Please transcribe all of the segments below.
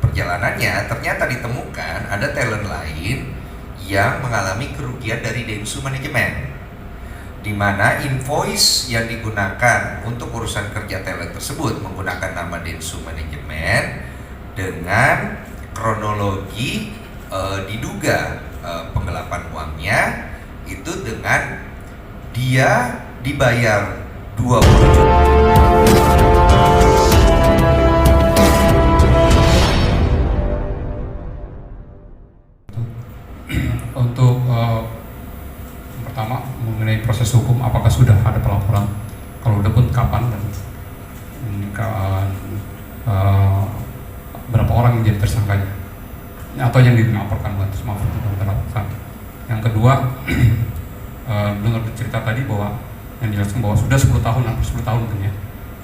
perjalanannya ternyata ditemukan ada talent lain yang mengalami kerugian dari Densu manajemen, di mana invoice yang digunakan untuk urusan kerja talent tersebut menggunakan nama Densu manajemen dengan kronologi diduga penggelapan uangnya itu dengan dia dibayar 20 juta. Untuk pertama mengenai proses hukum, apakah sudah ada pelaporan? Kalau udah pun kapan dan berapa orang yang jadi tersangkanya atau yang dilaporkan? Maaf, yang kedua, dengar cerita tadi bahwa yang dijelaskan bahwa sudah 10 tahun, hampir 10 tahun kan ya,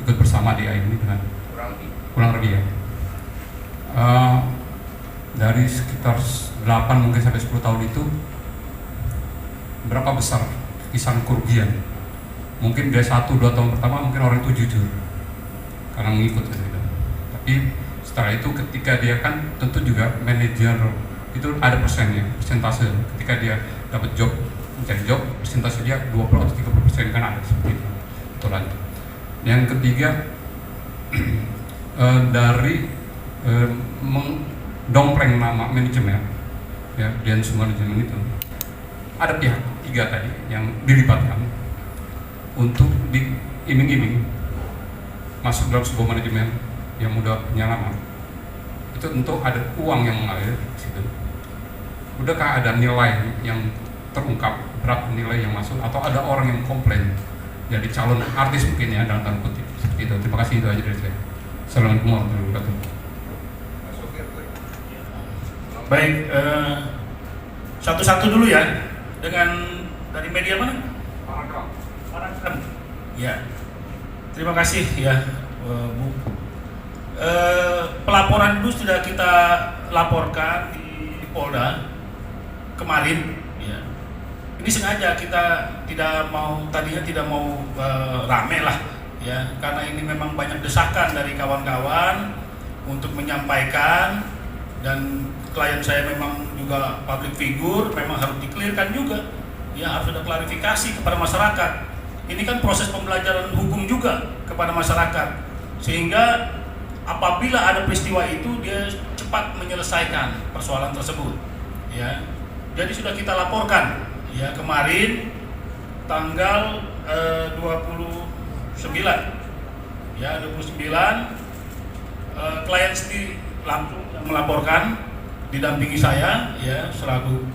ikut bersama DA ini dengan kurang lebih ya. Dari sekitar 8 mungkin sampai 10 tahun itu berapa besar kisaran kerugian? Mungkin dari 1-2 tahun pertama mungkin orang itu jujur karena mengikut gitu. Tapi setelah itu ketika dia kan tentu juga manajer itu ada persennya, persentase. Ketika dia dapat job, mencari job, persentase dia 20 atau 30% kan ada seperti itu. Betulan. Yang ketiga dari mendongkreng nama manajemen ya, dan semua manajemen itu ada pihak 3 tadi yang dilibatkan untuk diiming-iming masuk dalam sebuah manajemen yang mudah penyalaman. Itu tentu ada uang yang mengalir di situ. Udahkah ada nilai yang terungkap, berapa nilai yang masuk, atau ada orang yang komplain jadi calon artis mungkin ya dalam tanda kutip seperti itu. Terima kasih, itu aja dari saya. Assalamualaikum warahmatullahi wabarakatuh. Baik, satu-satu dulu ya. Dengan dari media mana? Parakam. Ya, terima kasih ya Bu. Pelaporan itu sudah kita laporkan di Polda kemarin. Ya. Ini sengaja kita tadinya tidak mau rame lah, ya, karena ini memang banyak desakan dari kawan-kawan untuk menyampaikan, dan klien saya memang juga public figure, memang harus dikelirkan juga, ya, harus ada klarifikasi kepada masyarakat. Ini kan proses pembelajaran hukum juga kepada masyarakat, sehingga apabila ada peristiwa itu dia cepat menyelesaikan persoalan tersebut, ya. Jadi sudah kita laporkan, ya, kemarin tanggal 29, ya, 29 klien sendiri langsung melaporkan didampingi saya, ya, selaku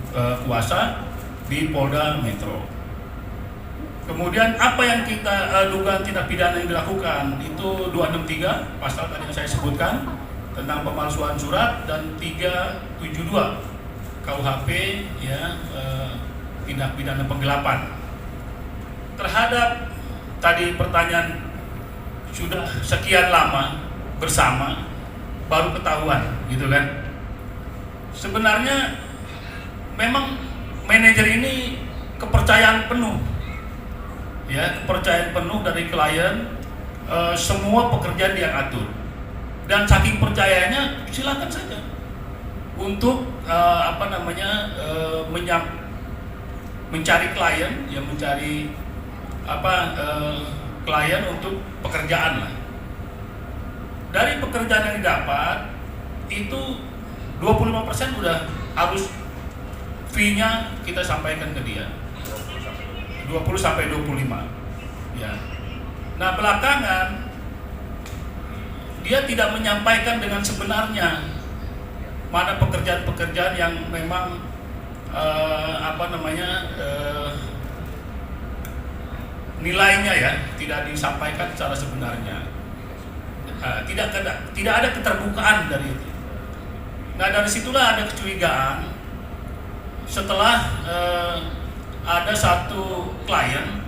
kuasa di Polda Metro. Kemudian apa yang kita dugaan tindak pidana yang dilakukan itu 263 pasal tadi yang saya sebutkan tentang pemalsuan surat, dan 372 KUHP, ya, tindak pidana penggelapan. Terhadap tadi pertanyaan, sudah sekian lama bersama baru ketahuan gitu kan. Sebenarnya memang manajer ini kepercayaan penuh, ya, kepercayaan penuh dari klien, semua pekerjaan dia atur, dan saking percayanya silakan saja untuk mencari klien, ya, mencari klien untuk pekerjaan lah. Dari pekerjaan yang didapat itu 25% udah harus fee-nya kita sampaikan ke dia, 20-25, ya. Nah, belakangan dia tidak menyampaikan dengan sebenarnya mana pekerjaan-pekerjaan yang memang nilainya, ya, tidak disampaikan secara sebenarnya. Tidak ada keterbukaan dari itu. Nah, dari situlah ada kecurigaan setelah ada satu klien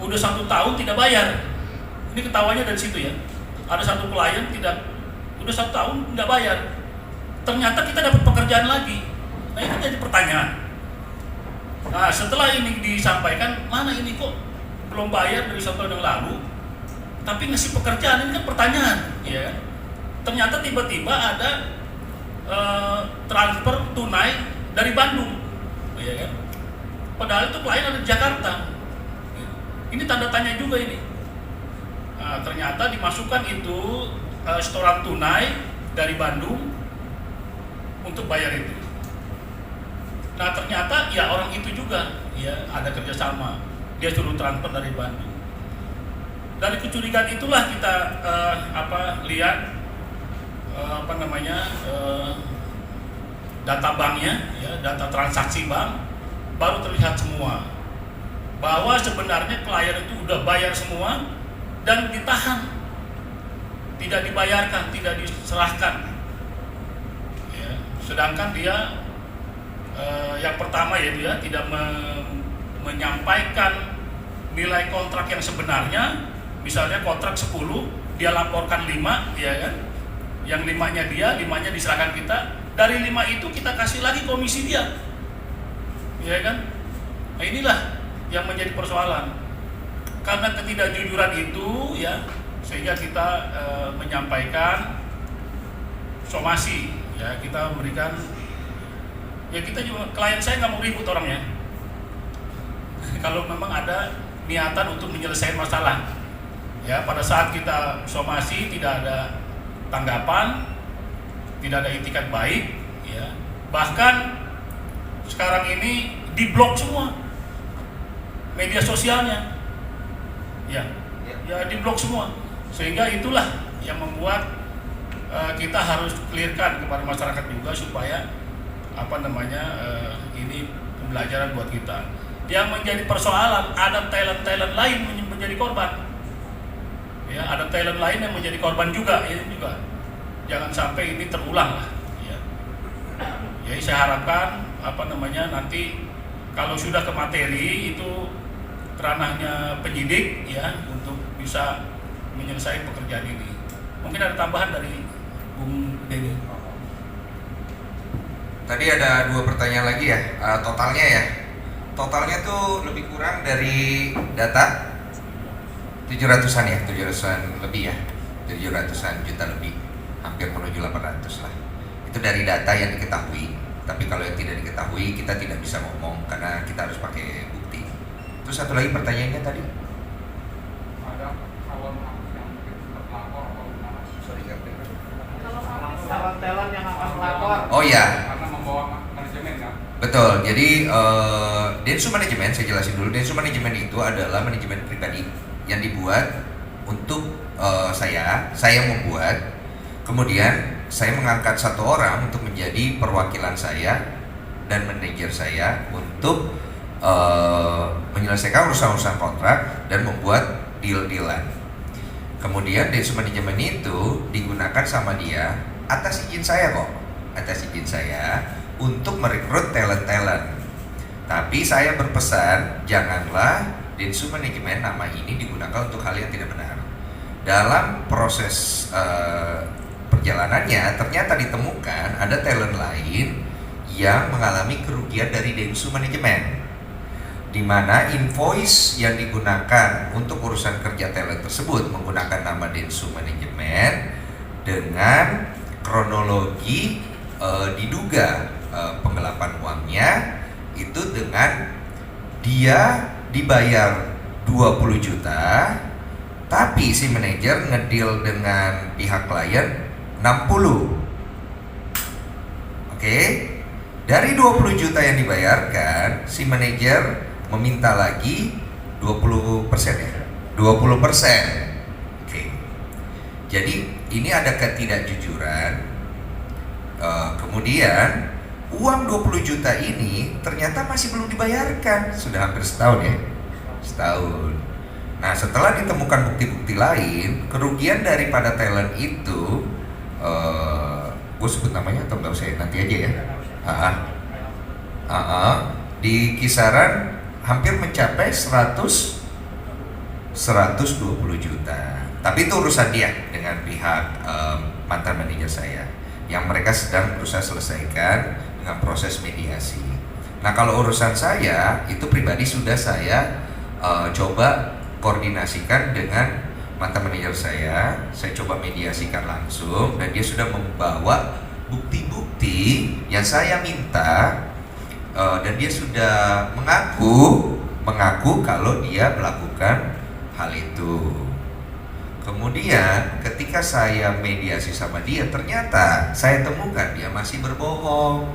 udah 1 tahun tidak bayar. Ini ketawanya dari situ, ya. Ada satu klien udah 1 tahun tidak bayar. Ternyata kita dapat pekerjaan lagi. Nah, itu jadi pertanyaan. Nah, setelah ini disampaikan, mana ini kok belum bayar dari 1 tahun yang lalu, tapi ngasih pekerjaan, ini kan pertanyaan, ya. ternyata tiba-tiba ada transfer tunai dari Bandung, ya kan? Padahal itu klien ada di Jakarta. Ini tanda tanya juga ini. Ternyata dimasukkan itu setoran tunai dari Bandung untuk bayar itu. Nah ternyata ya orang itu juga ya ada kerjasama, dia suruh transfer dari Bandung. Dari kecurigaan itulah kita lihat data banknya, ya, data transaksi bank, baru terlihat semua bahwa sebenarnya klien itu udah bayar semua dan ditahan, tidak dibayarkan, tidak diserahkan. Ya, sedangkan dia yang pertama ya dia tidak menyampaikan nilai kontrak yang sebenarnya. Misalnya kontrak 10, dia laporkan 5, ya kan? Yang 5-nya dia, 5-nya diserahkan kita. Dari 5 itu kita kasih lagi komisi dia, ya kan? Nah, inilah yang menjadi persoalan. Karena ketidakjujuran itu, ya, sehingga kita menyampaikan somasi, ya, kita memberikan, ya kita juga, klien saya nggak mau ribut orangnya. Kalau memang ada niatan untuk menyelesaikan masalah, ya, pada saat kita somasi tidak ada tanggapan, tidak ada itikat baik, ya, bahkan sekarang ini diblok semua media sosialnya, ya diblok semua, sehingga itulah yang membuat kita harus clearkan kepada masyarakat juga supaya ini pembelajaran buat kita. Yang menjadi persoalan ada talent lain menjadi korban. Ya, ada talent lain yang menjadi korban juga, ini juga jangan sampai ini terulang lah. Ya. Jadi saya harapkan nanti kalau sudah ke materi itu ranahnya penyidik, ya, untuk bisa menyelesaikan pekerjaan ini. Mungkin ada tambahan dari Bung Denny. Tadi ada 2 pertanyaan lagi ya, totalnya ya. Totalnya tuh lebih kurang dari data 700-an ya, 700-an lebih ya, 700-an juta lebih, hampir menuju 800 lah. Itu dari data yang diketahui. Tapi kalau yang tidak diketahui kita tidak bisa ngomong karena kita harus pakai bukti. Terus satu lagi pertanyaannya tadi. Ada calon yang terlapor atau gimana? Sorry, nggak dengar. Calon talent yang akan melapor. Oh ya. Karena membawa manajemen kan? Betul. Jadi Densu Manajemen, saya jelasin dulu. Densu Manajemen itu adalah manajemen pribadi yang dibuat untuk saya membuat, kemudian saya mengangkat satu orang untuk menjadi perwakilan saya dan manajer saya untuk menyelesaikan urusan-urusan kontrak dan membuat deal-dealan. Kemudian Densu Manajemen itu digunakan sama dia atas izin saya kok, atas izin saya untuk merekrut talent-talent. Tapi saya berpesan janganlah Densu Manajemen nama ini digunakan untuk hal yang tidak benar. Dalam proses perjalanannya ternyata ditemukan ada talent lain yang mengalami kerugian dari Densu Manajemen, di mana invoice yang digunakan untuk urusan kerja talent tersebut menggunakan nama Densu Manajemen dengan kronologi diduga penggelapan uangnya itu dengan dia dibayar 20 juta, tapi si manajer ngedeal dengan pihak klien 60. Oke. Dari 20 juta yang dibayarkan, si manajer meminta lagi 20% ya. 20%. Oke. Jadi ini ada ketidakjujuran. Kemudian uang 20 juta ini ternyata masih belum dibayarkan, sudah hampir setahun ya, setahun. Nah setelah ditemukan bukti-bukti lain, kerugian daripada talent itu, gue sebut namanya atau nggak usah nanti aja ya, di kisaran hampir mencapai 120 juta. Tapi itu urusan dia dengan pihak mantan manajer saya, yang mereka sedang berusaha selesaikan dengan proses mediasi. Nah kalau urusan saya itu pribadi sudah saya coba koordinasikan dengan mantan manajer saya coba mediasikan langsung dan dia sudah membawa bukti-bukti yang saya minta, dan dia sudah mengaku kalau dia melakukan hal itu. Kemudian ketika saya mediasi sama dia, ternyata saya temukan dia masih berbohong.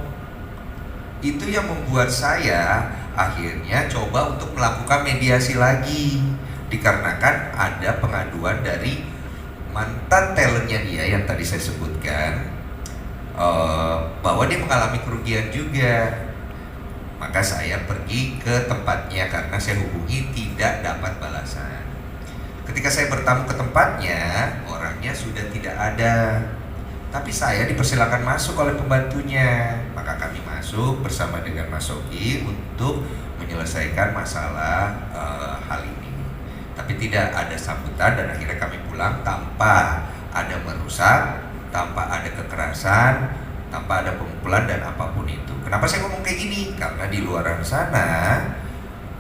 Itu yang membuat saya akhirnya coba untuk melakukan mediasi lagi, dikarenakan ada pengaduan dari mantan talentnya dia yang tadi saya sebutkan, bahwa dia mengalami kerugian juga. Maka saya pergi ke tempatnya karena saya hubungi tidak dapat balasan. Ketika saya bertamu ke tempatnya, orangnya sudah tidak ada. Tapi saya dipersilakan masuk oleh pembantunya. Maka kami masuk bersama dengan Mas Ogi untuk menyelesaikan masalah hal ini. Tapi tidak ada sambutan dan akhirnya kami pulang tanpa ada merusak, tanpa ada kekerasan, tanpa ada pemukulan dan apapun itu. Kenapa saya ngomong kayak gini? Karena di luar sana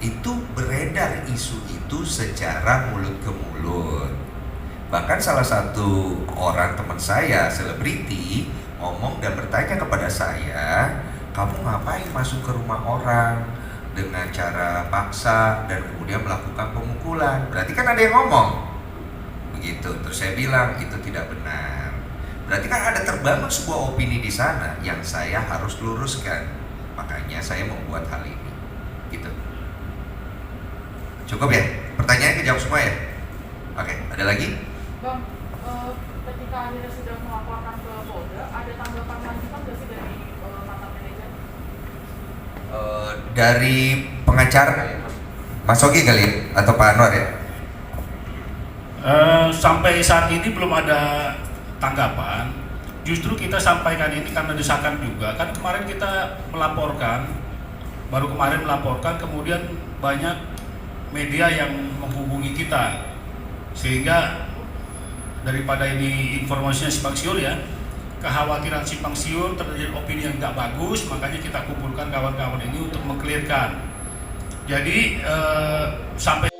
itu beredar isu itu secara mulut ke mulut. Bahkan salah satu orang teman saya, selebriti, ngomong dan bertanya kepada saya, kamu ngapain masuk ke rumah orang dengan cara paksa dan kemudian melakukan pemukulan? Berarti kan ada yang ngomong begitu. Terus saya bilang itu tidak benar. Berarti kan ada terbangun sebuah opini di sana yang saya harus luruskan. Makanya saya membuat hal ini. Gitu. Cukup ya? Pertanyaannya kejawab semua ya? Oke, ada lagi? Bang, ketika akhirnya sudah melaporkan ke Polda, ada tanggapan lanjutan nggak sih dari mantan manajer? Dari pengacara Mas Ogi kali ya? Atau Pak Anwar ya? Sampai saat ini belum ada tanggapan. Justru kita sampaikan ini karena desakan juga. Kan kemarin kita melaporkan, baru kemarin melaporkan, kemudian banyak media yang menghubungi kita, sehingga daripada ini informasinya simpang siur ya, kekhawatiran simpang siur terjadi opini yang tidak bagus, makanya kita kumpulkan kawan-kawan ini untuk mengklirkan. Jadi sampai